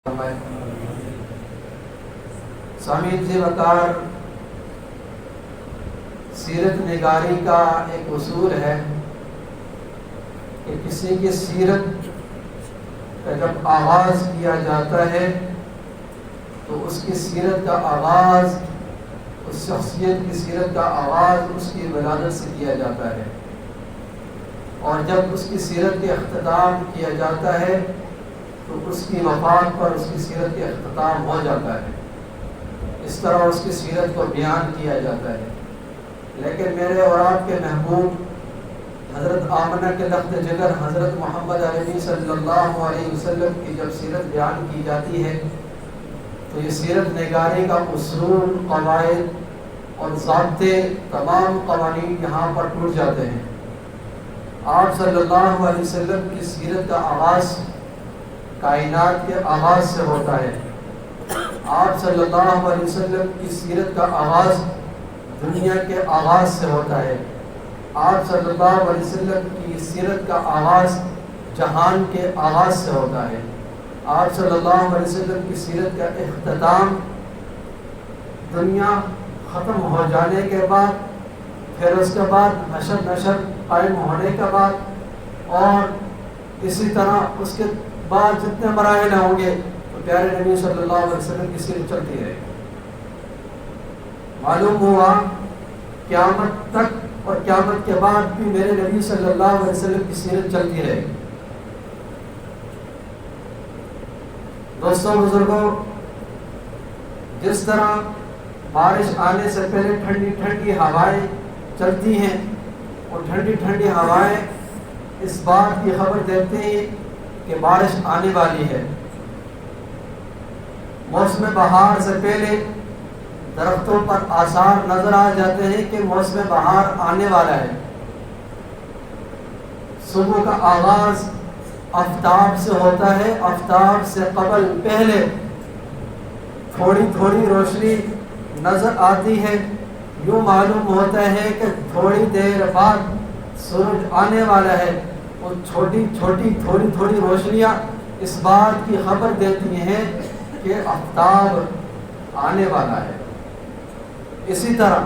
سامعین سے وقار سیرت نگاری کا ایک اصول ہے کہ کسی کی سیرت کا جب آغاز کیا جاتا ہے تو اس کی سیرت کا آغاز، اس شخصیت کی سیرت کا آغاز اس کی ولادت سے کیا جاتا ہے، اور جب اس کی سیرت کے اختتام کیا جاتا ہے تو اس کی وفات پر اس کی سیرت کے اختتام ہو جاتا ہے۔ اس طرح اس کی سیرت کو بیان کیا جاتا ہے۔ لیکن میرے اور آپ کے محبوب حضرت آمنہ کے لخت جگر حضرت محمد عربی صلی اللہ علیہ وسلم کی جب سیرت بیان کی جاتی ہے تو یہ سیرت نگاری کا اصول، قواعد اور ضابطے، تمام قوانین یہاں پر ٹوٹ جاتے ہیں۔ آپ صلی اللہ علیہ وسلم کی سیرت کا آغاز کائنات کے آغاز سے ہوتا ہے۔ آپ صلی اللہ علیہ وسلم کی سیرت کا آغاز دنیا کے آغاز سے ہوتا ہے۔ آپ صلی اللہ علیہ وسلم کی سیرت کا آغاز جہان کے آغاز سے ہوتا ہے۔ آپ صلی اللہ علیہ وسلم کی سیرت کا اختتام دنیا ختم ہو جانے کے بعد، پھر اس کے بعد حشر نشر قائم ہونے کے بعد، اور اسی طرح اس کے بعد جتنے مراحل ہوں گے تو پیارے نبی صلی اللہ علیہ وسلم کی سیرت چلتی رہے گی۔ معلوم ہوا قیامت تک اور قیامت کے بعد بھی میرے نبی صلی اللہ علیہ وسلم کی سیرت چلتی رہے گی۔ دوستوں بزرگوں، جس طرح بارش آنے سے پہلے ٹھنڈی ٹھنڈی ہوائیں چلتی ہیں، اور ٹھنڈی ٹھنڈی ہوائیں اس بات کی خبر دیتے ہیں کہ بارش آنے والی ہے۔ موسم بہار سے پہلے درختوں پر آثار نظر آ جاتے ہیں کہ موسم بہار آنے والا ہے۔ صبح کا آغاز آفتاب سے ہوتا ہے، آفتاب سے قبل پہلے تھوڑی تھوڑی روشنی نظر آتی ہے، یوں معلوم ہوتا ہے کہ تھوڑی دیر بعد سورج آنے والا ہے۔ اور چھوٹی چھوٹی تھوڑی تھوڑی روشنیاں اس بات کی خبر دیتی ہیں کہ آفتاب آنے والا ہے۔ اسی طرح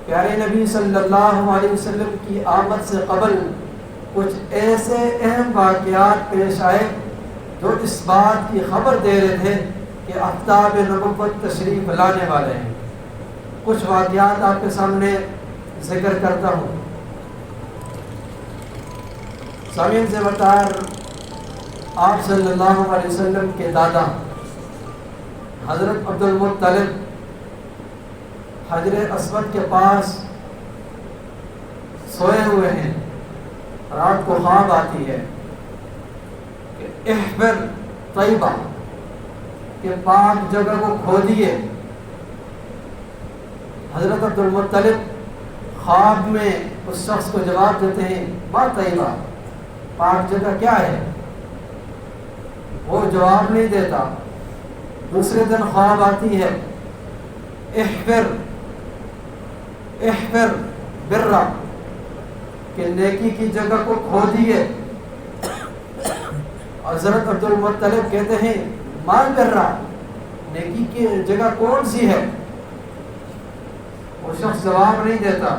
پیارے نبی صلی اللہ علیہ وسلم کی آمد سے قبل کچھ ایسے اہم واقعات پیش آئے جو اس بات کی خبر دے رہے تھے کہ آفتاب نبوت تشریف لانے والے ہیں۔ کچھ واقعات آپ کے سامنے ذکر کرتا ہوں۔ سامعین سے بطور آپ صلی اللہ علیہ وسلم کے دادا حضرت عبد المطلب حجر اسود کے پاس سوئے ہوئے ہیں، رات کو خواب آتی ہے کہ احفر طیبہ، کہ پاک جگہ کو کھودیے۔ حضرت عبد المطلب خواب میں اس شخص کو جواب دیتے ہیں ما طیبہ، پاک جگہ کیا ہے؟ وہ جواب نہیں دیتا۔ دوسرے دن خواب آتی ہے احفر برا، کہ نیکی کی جگہ کو کھودیے۔ حضرت عبد المطلب کہتے ہیں ما برا، نیکی کی جگہ کون سی ہے؟ وہ شخص جواب نہیں دیتا۔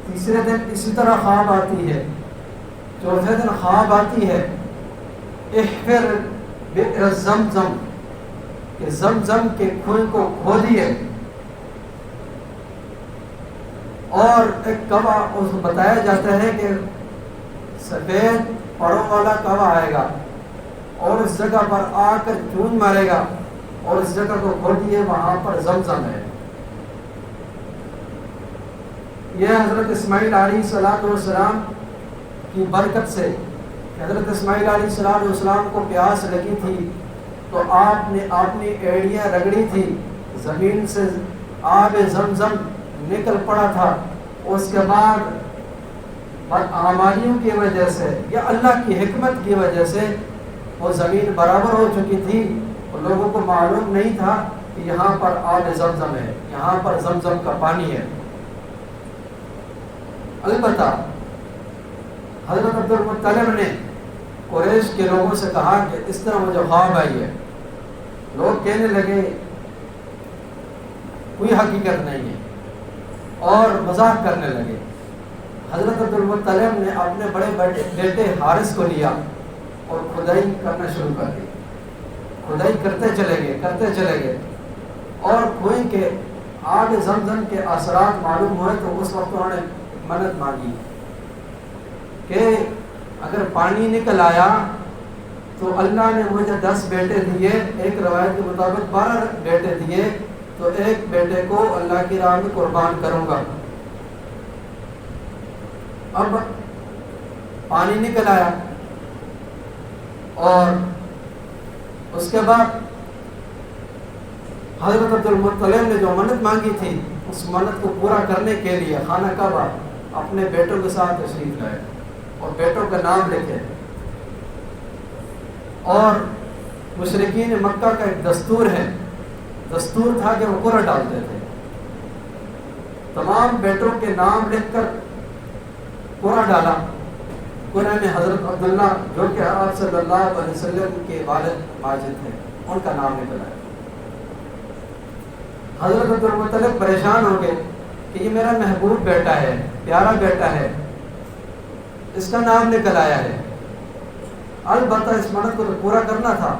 تیسرے دن اسی طرح خواب آتی ہے، چوتھے دن خواب آتی ہے احفر بئر زمزم، کہ زمزم کے کنویں کو کھودیے۔ اور ایک کوا اس کو بتایا جاتا ہے کہ سفید پروں والا کوا آئے گا اور اس جگہ پر آ کر چون مارے گا، اور اس جگہ کو کھودیے، وہاں پر زمزم ہے۔ یہ حضرت اسماعیل علیہ السلام کی برکت سے، حضرت اسماعیل علیہ السلام کو پیاس لگی تھی تو آپ نے اپنی ایڑیاں رگڑی تھی، زمین سے آب زمزم نکل پڑا تھا۔ اس کے بعد بدعمالیوں کی وجہ سے یا اللہ کی حکمت کی وجہ سے وہ زمین برابر ہو چکی تھی، اور لوگوں کو معلوم نہیں تھا کہ یہاں پر آب زمزم ہے، یہاں پر زمزم کا پانی ہے۔ البتہ حضرت عبد المطلب نے قریش کے لوگوں سے کہا کہ اس طرح مجھے خواب آئی ہے. لوگ کہنے لگے کوئی حقیقت نہیں ہے اور مذاق کرنے لگے. حضرت عبد المطلب نے اپنے بڑے بیٹے حارث کو لیا اور کھدائی کرنا شروع کر دی. کھدائی کرتے چلے گئے اور کنویں کے آگ زمزم کے اثرات معلوم ہوئے. تو اس وقت انہوں نے منت مانگی کہ اگر پانی نکل آیا تو اللہ نے مجھے 10 بیٹے دیے, ایک روایت کے مطابق 12 بیٹے دیے, تو ایک بیٹے کو اللہ کی راہ میں قربان کروں گا. اب پانی نکل آیا اور اس کے بعد حضرت عبد المطلب نے جو منت مانگی تھی اس منت کو پورا کرنے کے لیے خانہ کعبہ اپنے بیٹوں کے ساتھ تشریف لائے اور بیٹوں کا نام لکھے. اور مشرکین مکہ کا ایک دستور تھا کہ وہ قرعہ ڈالتے تھے. تمام بیٹوں کے نام لکھ کر قرعہ ڈالا. قرعہ میں حضرت عبداللہ جو کہ آپ صلی اللہ علیہ وسلم کے والد ماجد تھے ان کا نام نکل آیا. حضرت عبد المطلب پریشان ہو گئے کہ یہ میرا محبوب بیٹا ہے, پیارا بیٹا ہے, اس کا نام نکل آیا ہے. البتہ اس منت کو تو پورا کرنا تھا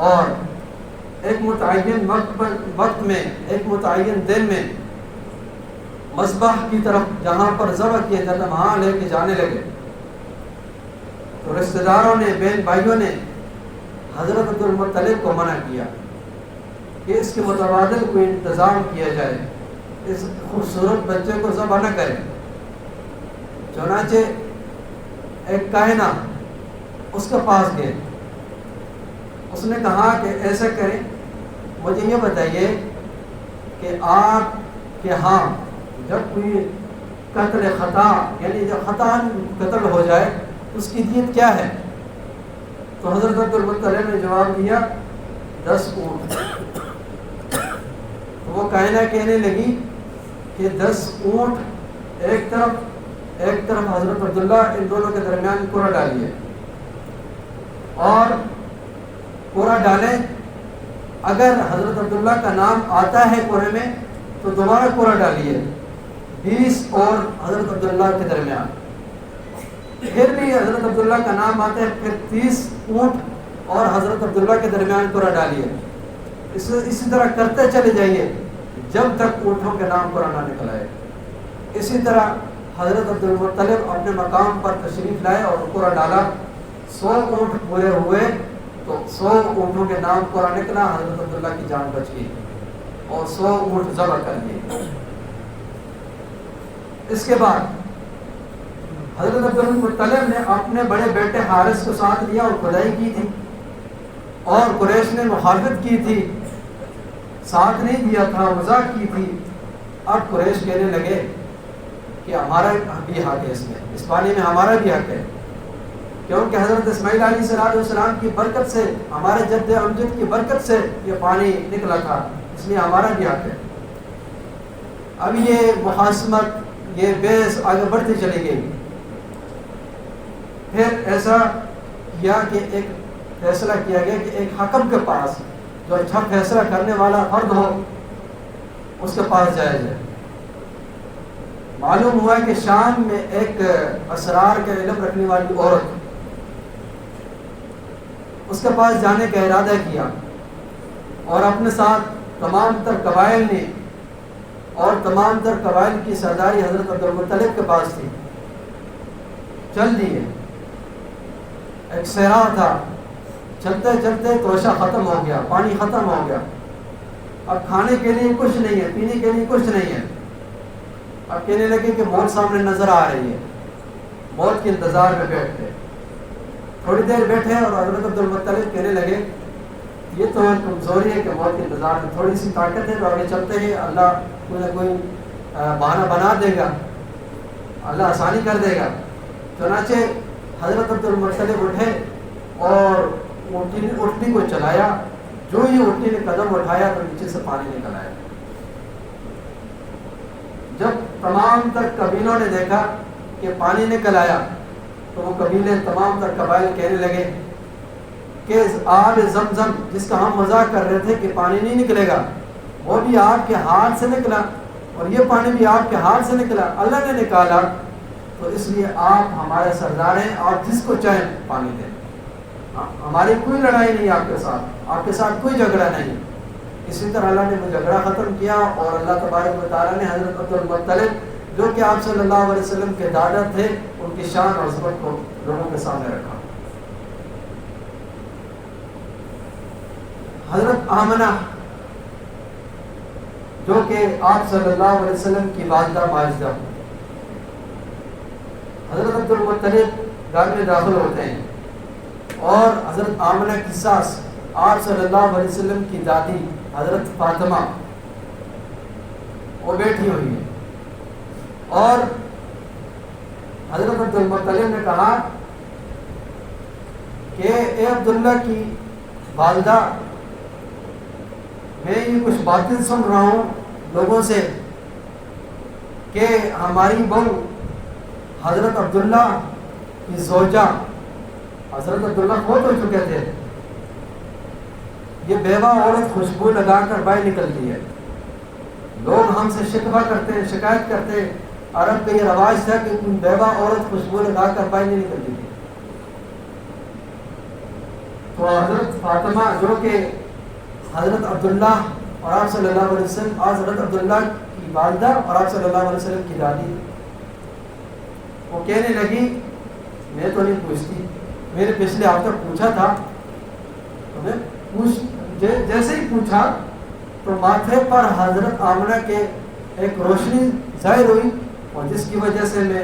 اور ایک متعین وقت میں, ایک متعین دن میں مذبح کی طرف جہاں پر ذبح کیا جاتا وہاں لے کے جانے لگے. تو رشتہ داروں نے, بہن بھائیوں نے حضرت عبد المطلب کو منع کیا کہ اس کے متبادل کوئی انتظام کیا جائے, اس خوبصورت بچے کو ذبح نہ کرے. چنانچہ ایک کاہنہ اس کے پاس گئے. اس نے کہا کہ ایسا کریں, مجھے یہ بتائیے کہ آپ کے ہاں جب کوئی قتل خطا یعنی جب خطا قتل ہو جائے اس کی دیت کیا ہے؟ تو حضرت عبد المطلب نے جواب دیا 10 اونٹ. تو وہ کائنہ کہنے لگی کہ 10 اونٹ ایک طرف حضرت عبداللہ, ان دونوں کے درمیان قرعہ ڈالیے اور قرعہ ڈالیں. اگر حضرت عبداللہ کا نام آتا ہے قرعے میں تو دوبارہ قرعہ ڈالیے 20 اور حضرت عبداللہ کے درمیان. پھر بھی حضرت عبداللہ کا نام آتا ہے پھر 30 اونٹ اور حضرت عبداللہ کے درمیان قرعہ ڈالیے. اسی طرح کرتے چلے جائیے جب تک اونٹوں کے نام قرعہ نہ نکل آئے. اسی طرح حضرت عبد المطلب اپنے مقام پر تشریف لائے اور قرعہ ڈالا. 100 اونٹ پورے ہوئے تو 100 اونٹوں کے نام قرعہ نکلا. حضرت عبداللہ کی جان بچ گئی اور 100 اونٹ ذبح کر دیے. اس کے بعد حضرت عبد المطلب نے اپنے بڑے بیٹے حارث کو ساتھ لیا اور کھدائی کی تھی اور قریش نے مخالفت کی تھی, ساتھ نہیں دیا تھا, مذاق کی تھی. اب قریش کہنے لگے کہ ہمارا بھی حق ہے, اس پانی میں ہمارا بھی حق ہے, کیونکہ حضرت اسماعیل علیہ السلام کی برکت سے, ہمارے جد امجد کی برکت سے یہ پانی نکلا تھا, اس لیے ہمارا بھی حق ہے. اب یہ مخاصمت, یہ بحث آگے بڑھتی چلی گئی. پھر ایسا کیا کہ ایک فیصلہ کیا گیا کہ ایک حکم کے پاس, جو اچھا فیصلہ کرنے والا فرد ہو, اس کے پاس جایا جائے. معلوم ہوا کہ شام میں ایک اسرار کا علم رکھنے والی عورت, اس کے پاس جانے کا ارادہ کیا اور اپنے ساتھ تمام تر قبائل نے, اور تمام تر قبائل کی سرداری حضرت عبد المطلب کے پاس تھی. چل دیے, ایک صحرا تھا, چلتے چلتے توشہ ختم ہو گیا, پانی ختم ہو گیا. اب کھانے کے لیے کچھ نہیں ہے, پینے کے لیے کچھ نہیں ہے. اب کہنے لگے کہ موت سامنے نظر آ رہی ہے, موت کے انتظار میں بیٹھتے. تھوڑی دیر بیٹھے اور حضرت عبد المطلب کہنے لگے یہ تو کمزوری ہے کہ موت کے انتظار میں تھوڑی سی طاقت ہے, تو آگے چلتے ہیں, اللہ کوئی نہ کوئی بہانہ بنا دے گا, اللہ آسانی کر دے گا. چنانچہ حضرت عبد المطلب اٹھے اور اٹھنی کو چلایا. جو ہی اٹھنی نے قدم اٹھایا تو نیچے سے پانی نکل آیا. جب تمام تر قبیلوں نے دیکھا کہ پانی نکل آیا تو وہ قبیلے تمام تر قبائل کہنے لگے کہ آب زمزم جس کا ہم مذاق کر رہے تھے کہ پانی نہیں نکلے گا، وہ بھی آپ کے ہاتھ سے نکلا اور یہ پانی بھی آپ کے ہاتھ سے نکلا، اللہ نے نکالا، تو اس لیے آپ ہمارے سردار ہیں، آپ جس کو چاہیں پانی دیں، ہماری کوئی لڑائی نہیں آپ کے ساتھ کوئی جھگڑا نہیں۔ اسی طرح اللہ نے وہ جھگڑا ختم کیا اور اللہ تبارک و تعالیٰ نے حضرت عبد المطلب جو کہ آپ صلی اللہ علیہ وسلم کے دادا تھے ان کی شان اور عظمت کو لوگوں کے سامنے رکھا۔ حضرت آمنہ جو کہ آپ صلی اللہ علیہ وسلم کی والدہ ماجدہ، حضرت عبد المطلب گھر میں داخل ہوتے ہیں اور حضرت آمنہ کی ساس آپ صلی اللہ علیہ وسلم کی دادی حضرت فاطمہ وہ بیٹھی ہوئی ہے، اور حضرت عبد المطلب نے کہا کہ اے عبداللہ کی والدہ، میں یہ کچھ باتیں سن رہا ہوں لوگوں سے کہ ہماری بہو حضرت عبداللہ کی زوجہ، حضرت عبداللہ فوت ہو چکے تھے، یہ بیوہ عورت خوشبو لگا کر باہر نکلتی ہے، لوگ ہم سے شکوہ کرتے ہیں، شکایت کرتے ہیں، عرب کا یہ رواج تھا کہ بیوہ عورت خوشبو لگا کر باہر نہیں نکلتی تھی۔ تو حضرت فاطمہ جو کہ حضرت عبداللہ اور آپ صلی اللہ علیہ وسلم، حضرت عبداللہ کی والدہ اور آپ صلی اللہ علیہ وسلم کی دادی، وہ کہنے لگی میں تو نہیں پوچھتی، میں نے پچھلے ہفتے پوچھا تھا، تو میں جیسے ہی پوچھا تو ماتھے پر حضرت آمنہ کے ایک روشنی ظاہر ہوئی، اور جس کی وجہ سے میں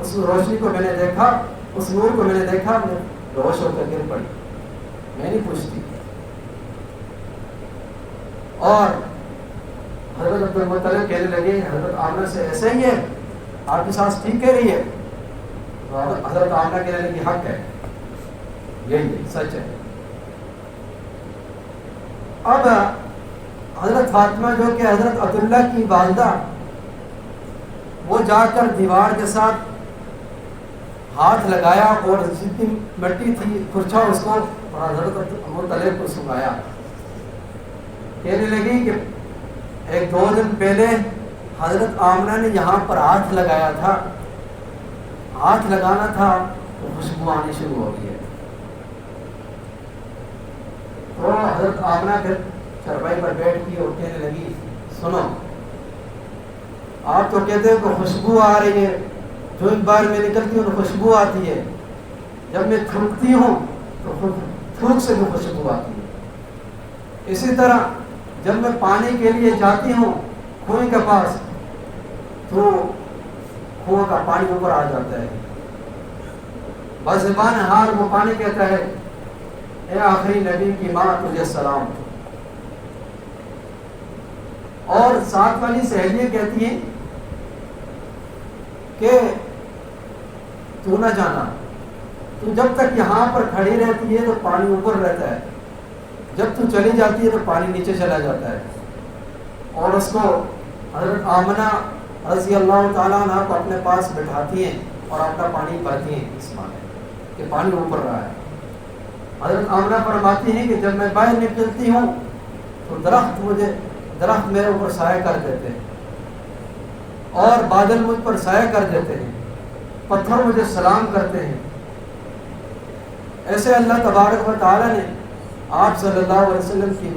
اس روشنی کو میں نے دیکھا، اس نور کو میں نے دیکھا، میں بےہوش ہو کر گر پڑی، میں نہیں پوچھتی۔ اور حضرت عبد المطلب کہنے لگے حضرت آمنہ سے ایسا ہی ہے، آپ کی سانس ٹھیک کہہ رہی ہے؟ حضرت آمنہ کہنے لگی حق ہے، یہی ہے، سچ ہے۔ اب حضرت فاطمہ جو کہ حضرت عبداللہ کی والدہ، وہ جا کر دیوار کے ساتھ ہاتھ لگایا اور جتنی مٹی تھی کھرچا اس کو اور حضرت مطلب کو سنگایا، کہنے لگی کہ ایک دو دن پہلے حضرت آمنہ نے یہاں پر ہاتھ لگایا تھا، ہاتھ لگانا تھا تو خوشبو آنی شروع ہو گئی ہے۔ تو حضرت آمنہ پھر چرپائی پر بیٹھ کی اور کہنے لگی سنو، آپ تو کہتے ہیں کہ خوشبو آ رہی ہے، جو ایک بار میں نکلتی ہوں تو خوشبو آتی ہے، جب میں تھوکتی ہوں تو تھوک سے بھی خوشبو آتی ہے، اسی طرح جب میں پانی کے لیے جاتی ہوں کنویں کے پاس تو کنویں کا پانی اوپر آ جاتا ہے، بزبان حال وہ پانی کہتا ہے اے آخری نبی کی ماں تجھے سلام۔ اور ساتھ والی سہیلیاں کہتی ہیں کہ تو نہ جانا، تو جب تک یہاں پر کھڑی رہتی ہے تو پانی اوپر رہتا ہے، جب تو چلی جاتی ہے تو پانی نیچے چلا جاتا ہے۔ اور اس کو حضرت آمنہ رضی اللہ تعالیٰ عنہ کو اپنے پاس بٹھاتی ہیں اور اپنا پانی بھرتی ہیں اس معنی کہ پانی اوپر رہا ہے۔ حضرت آمنہ فرماتی ہیں کہ جب میں باہر نکلتی ہوں تو درخت میرے اوپر سایہ کر دیتے ہیں اور بادل مجھ پر سایہ کر دیتے ہیں، پتھر مجھے سلام کرتے ہیں۔ ایسے اللہ تبارک و تعالیٰ نے آپ صلی اللہ علیہ وسلم کی